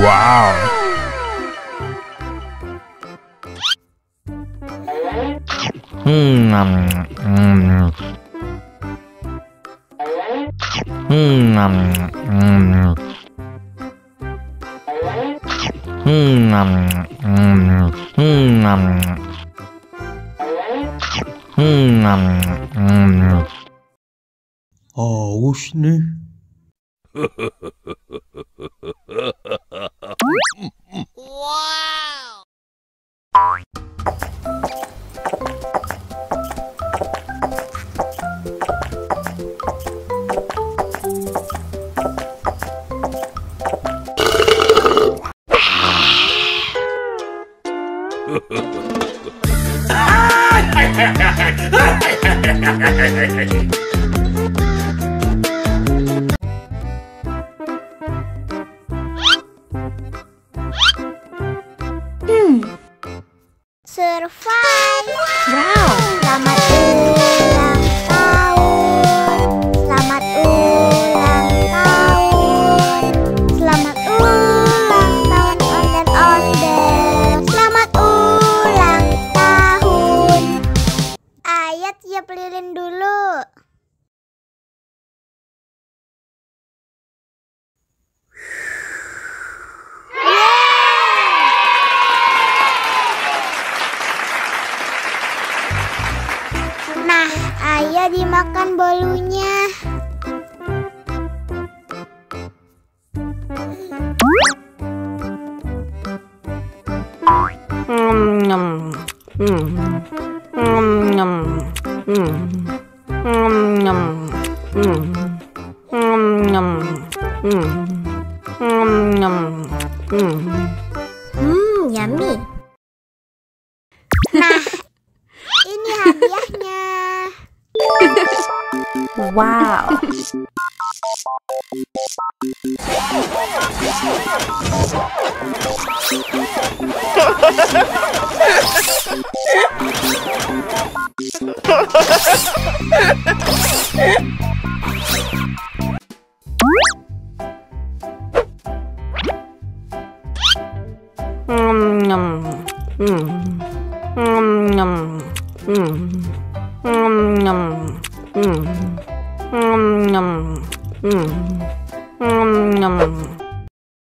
Wow. Haus nih. Wow. Survive. Wow. Selamat ulang tahun. Selamat ulang tahun. Selamat ulang tahun ondel-ondel. Selamat ulang tahun. Ayat tiup lilin dulu. Nah, ayo dimakan bolunya. Yummy. Nah, ini hadiahnya. Wow.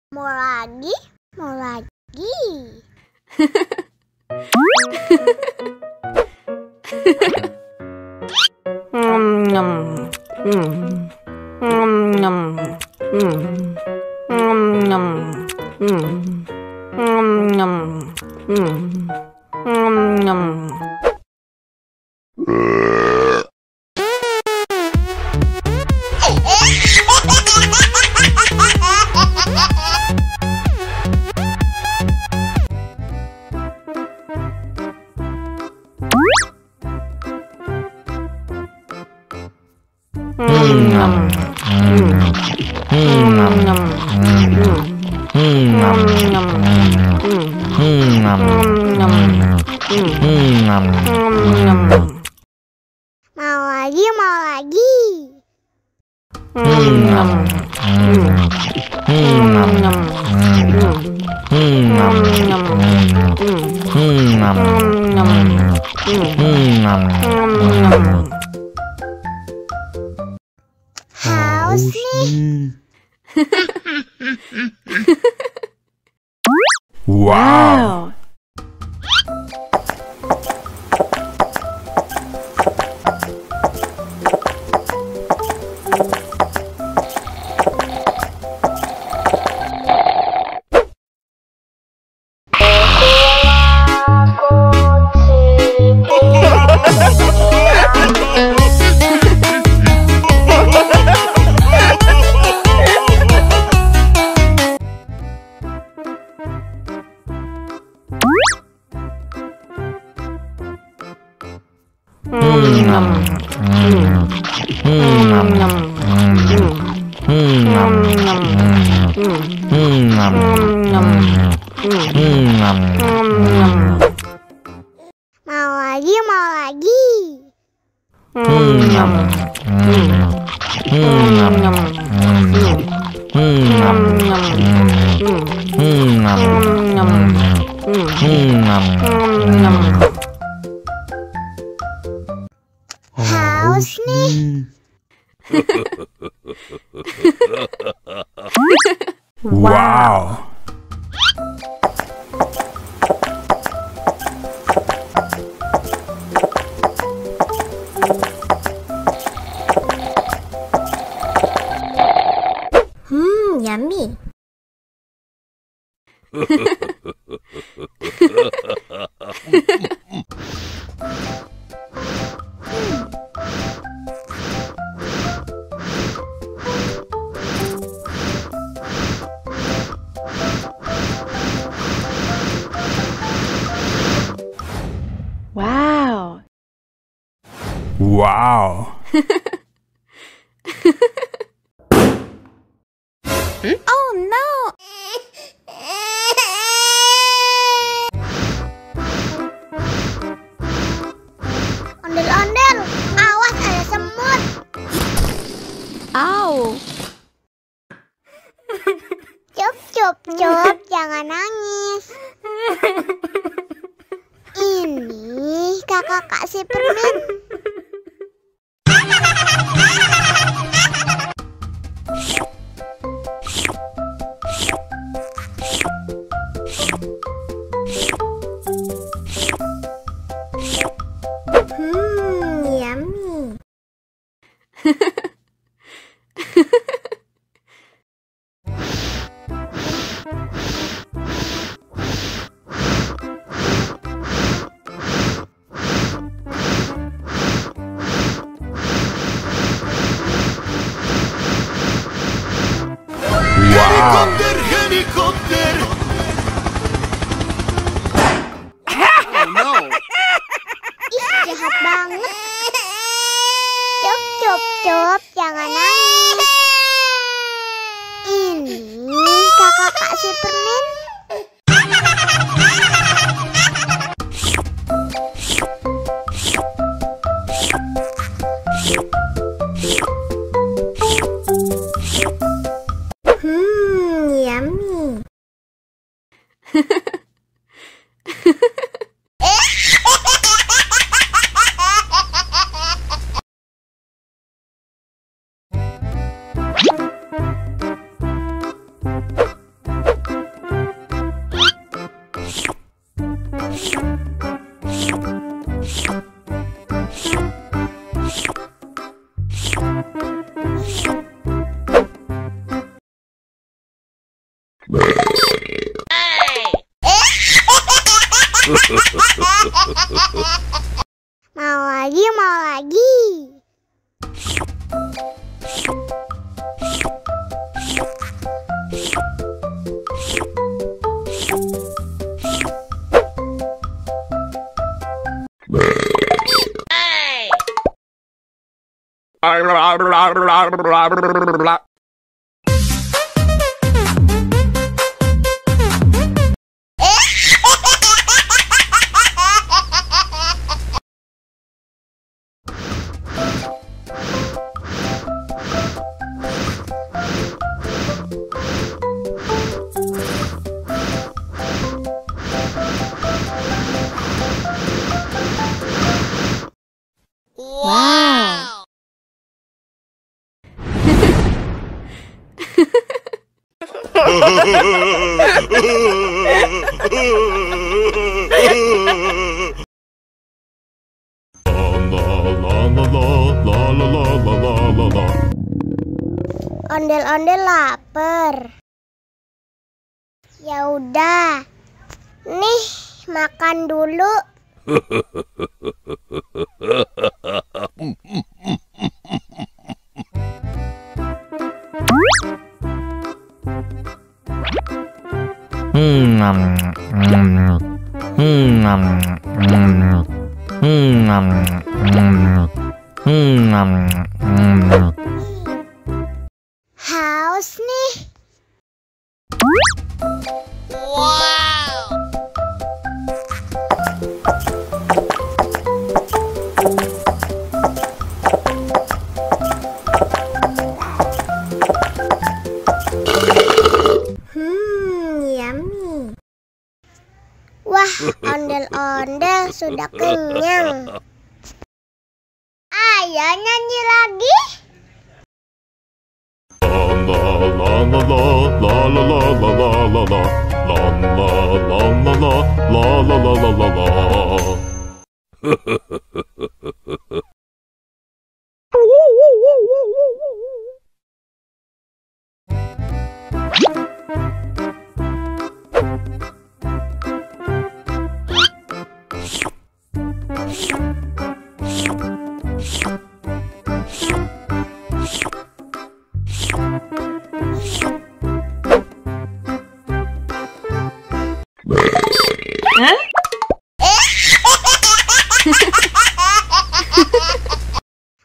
Mau lagi? Mau lagi? Mau lagi, mau lagi. Haus nih. Wow. Mau lagi, mau lagi. Haus nih. Wow. Yummy. Wow. Wow. Oh no! Ondel-ondel, awas ada semut. Ow! Cup, jangan nangis. Ini kakak kasih permen. Yummy. Helikopter! Oh no! Ih, jahat banget. Cup, jangan nangis. Ini kakak kasih permen. Yummy. Mau lagi. Wow. Ondel-ondel lapar. Ya udah. Nih, makan dulu. Haus nih. Ondel sudah kenyang. Ayo nyanyi lagi.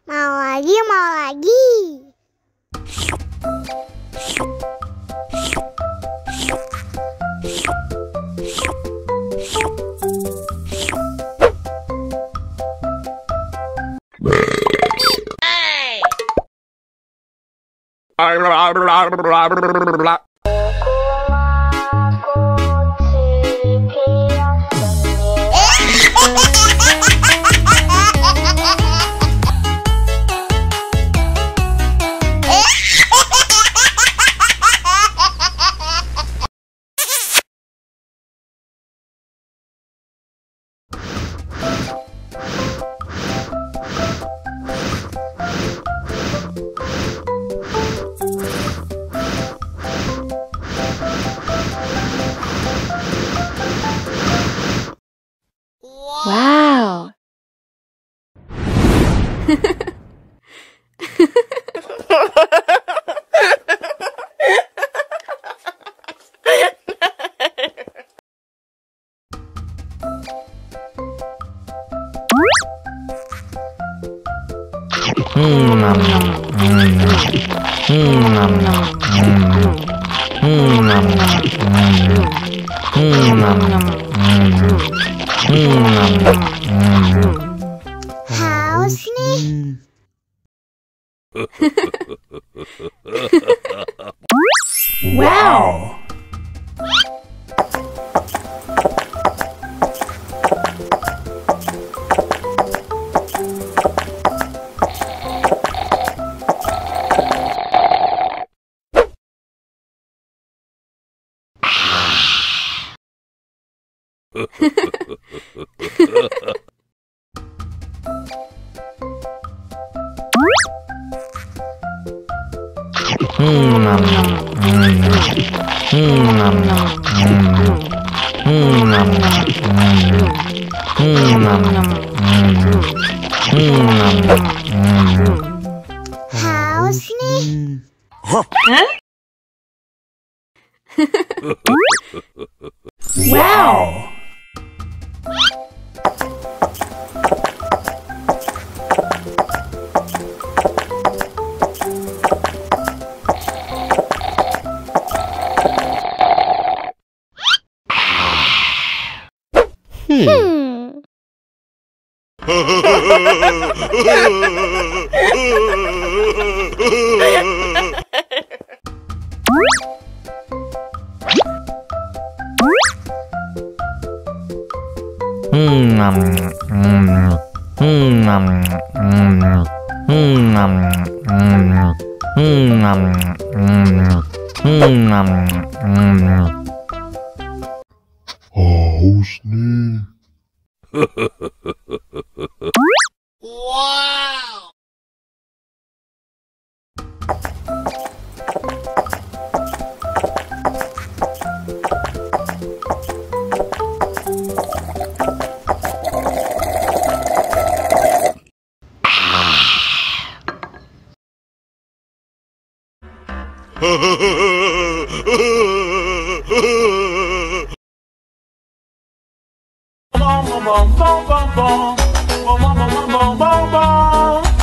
Mau lagi, mau lagi. Wow. Haus nih. Wow. Haus nih. Wow. Haus nih. Wow.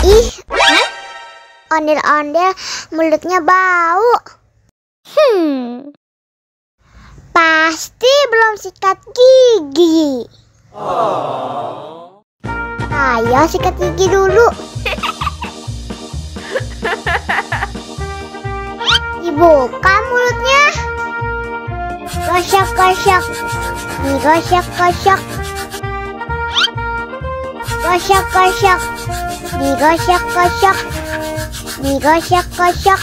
Ih, ondel-ondel mulutnya bau. Pasti belum sikat gigi. Ayo sikat gigi dulu. Dibuka mulutnya. Gosok-gosok. Digosok-gosok. Gosok-gosok, digosok-gosok, digosok-gosok.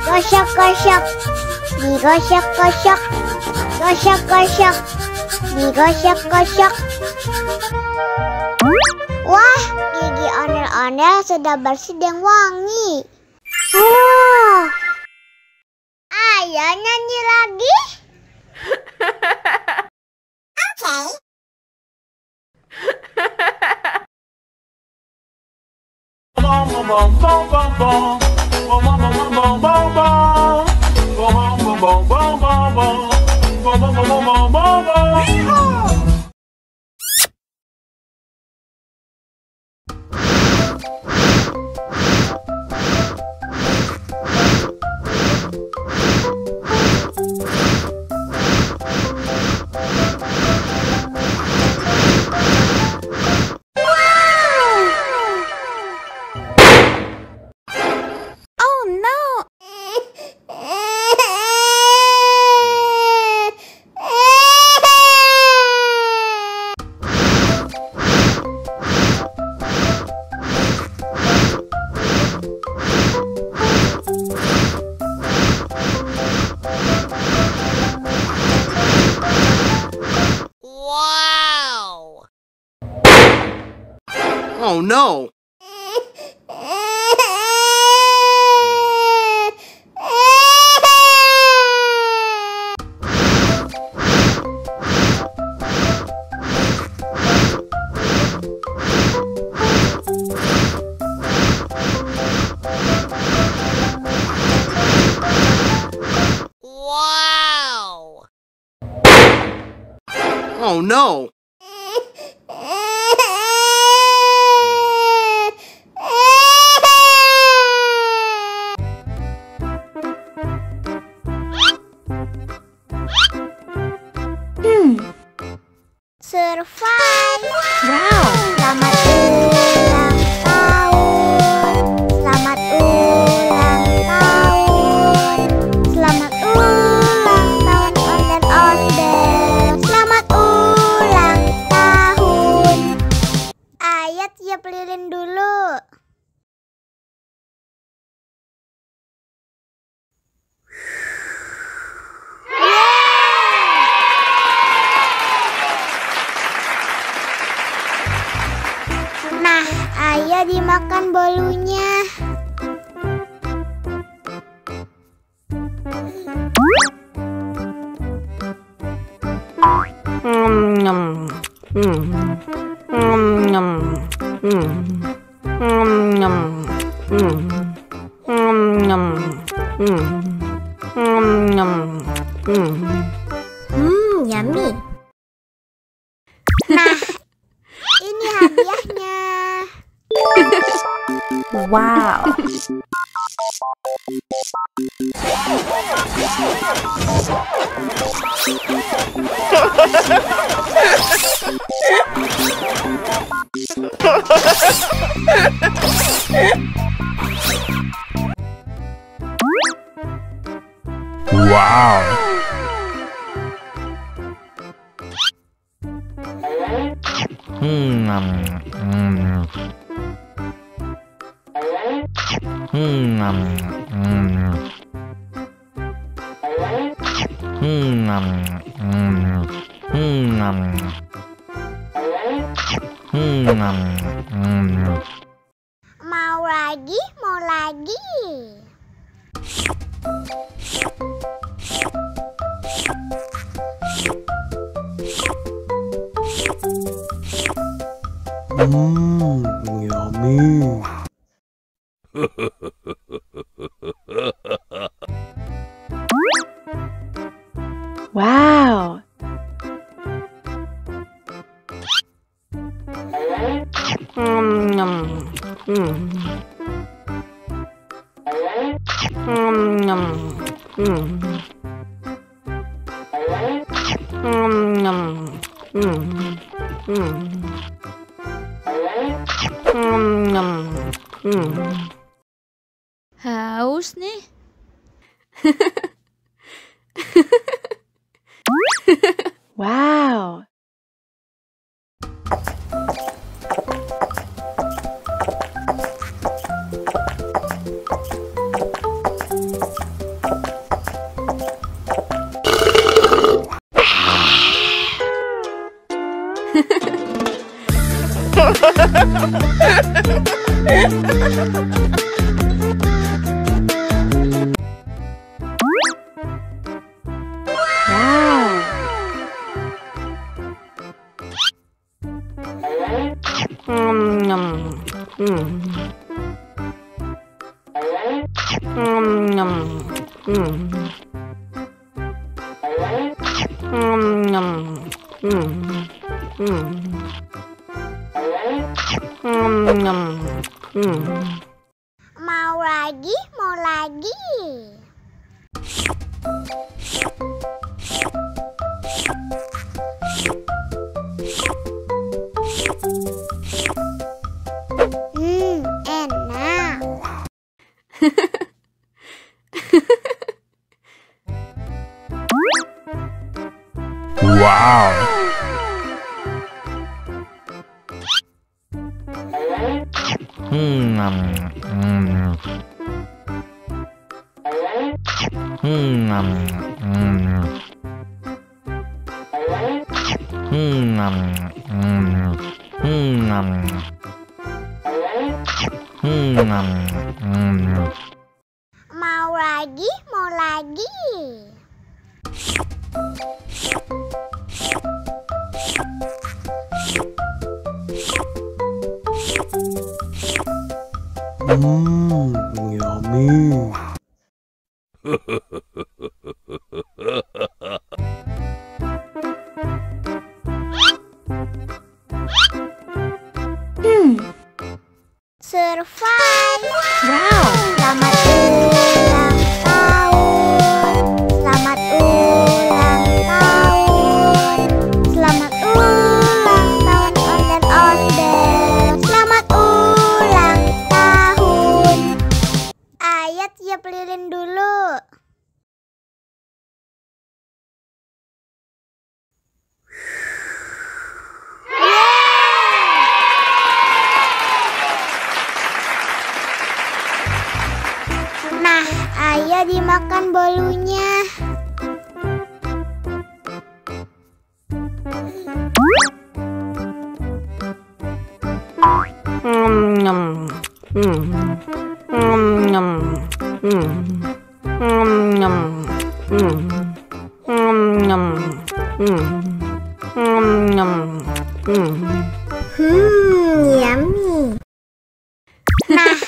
Gosok-gosok, digosok-gosok, gosok-gosok, digosok-gosok. Wah, gigi ondel-ondel sudah bersih dan wangi. Oh, ayo nyanyi lagi. Oh no! Wow! Oh no! Wow! Oh no! Survive. Wow! Selamat ulang tahun. Selamat ulang tahun. Selamat ulang tahun ondel-ondel. Selamat ulang tahun. Ayo tiup lilin dulu. Nah, ayo dimakan bolunya. Yummy. Nah, ini hadiahnya. Wow! Wow. Mau lagi, mau lagi. Yummy. Wow! Haus nih. Wow! Mau lagi, mau lagi. Enak. Wow. Mau lagi, mau lagi. Yummy. Survive. Wow. Selamat ulang tahun. Selamat ulang tahun. Selamat ulang tahun ondel-ondel. Selamat ulang tahun. Ayat tiup lilin dulu. Nah, ayo dimakan bolunya. Yummy. Nah,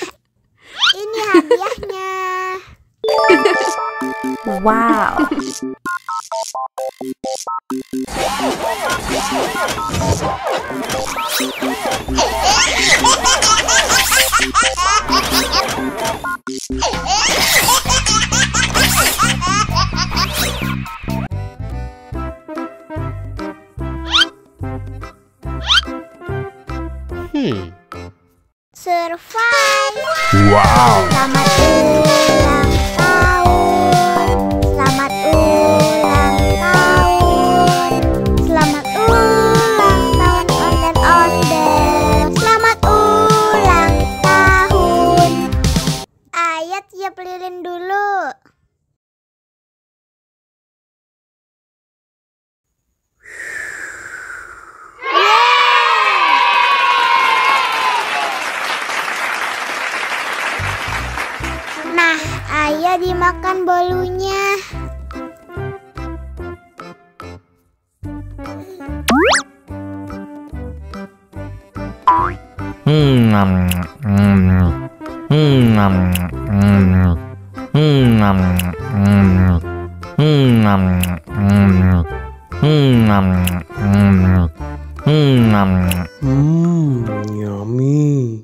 ini hadiahnya. Wow. Survive. Wow. Selamat ulang tahun. Selamat ulang tahun. Selamat ulang tahun ondel-ondel. Selamat ulang tahun. Ayat tiup lilin dulu. Nah, ayo dimakan bolunya. Yummy.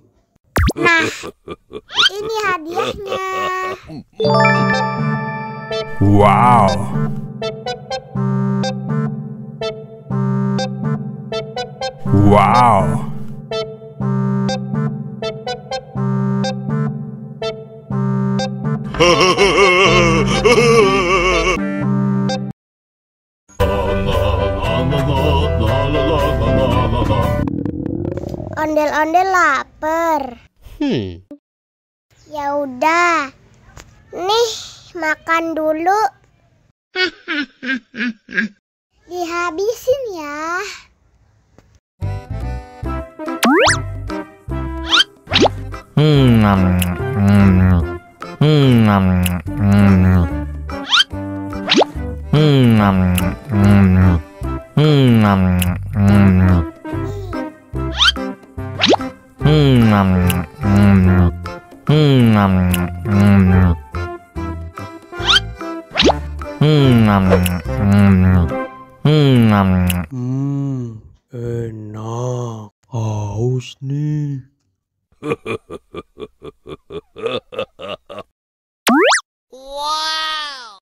Nah, ini hadiahnya. Wow. Wow. Ondel-ondel lapar. Ya udah. Nih, makan dulu. Dihabisin ya. Enak. Haus nih. Wow!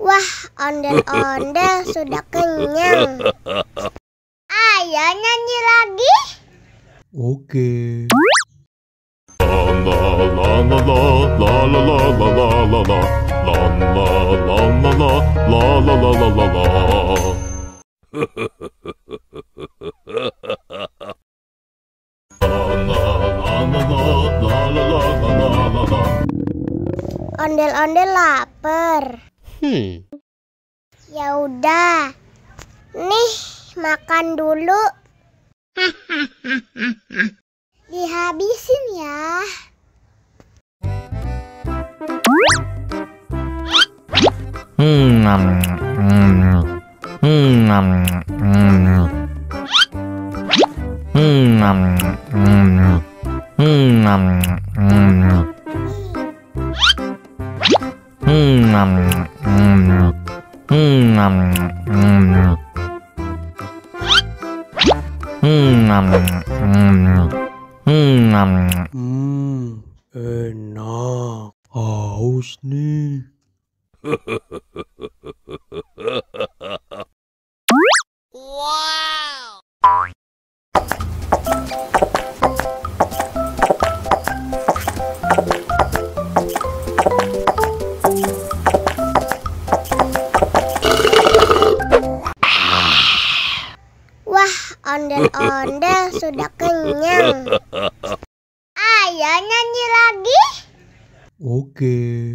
Wah, ondel-ondel sudah kenyang. Ayo nyanyi lagi. Oke. Ondel-ondel lapar. Ya udah. Nih, makan dulu. Dihabisin ya. Enak. Haus nih. Wow! Wah, ondel-ondel sudah kenyang. Ayo nyanyi lagi. Oke.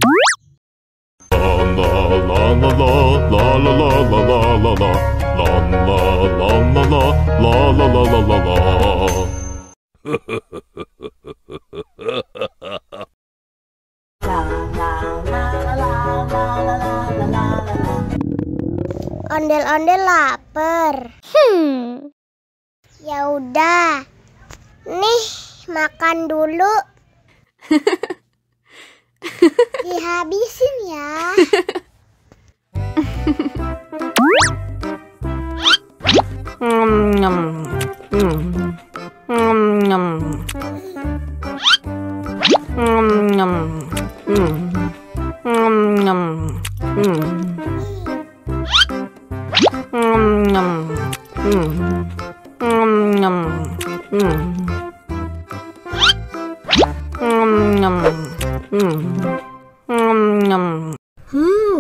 Ondel-ondel lapar. Ya udah. Nih, makan dulu. Dihabisin ya.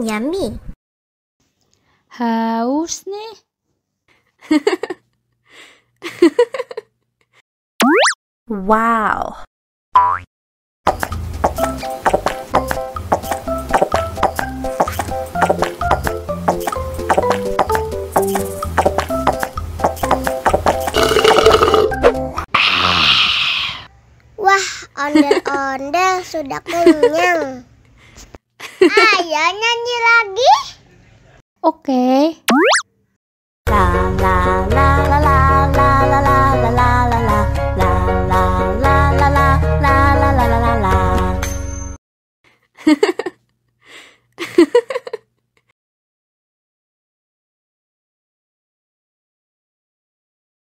Yummy. Haus nih. Wow. Wah, ondel-ondel sudah kenyang. Ayo nyanyi lagi. Oke. La la la la la.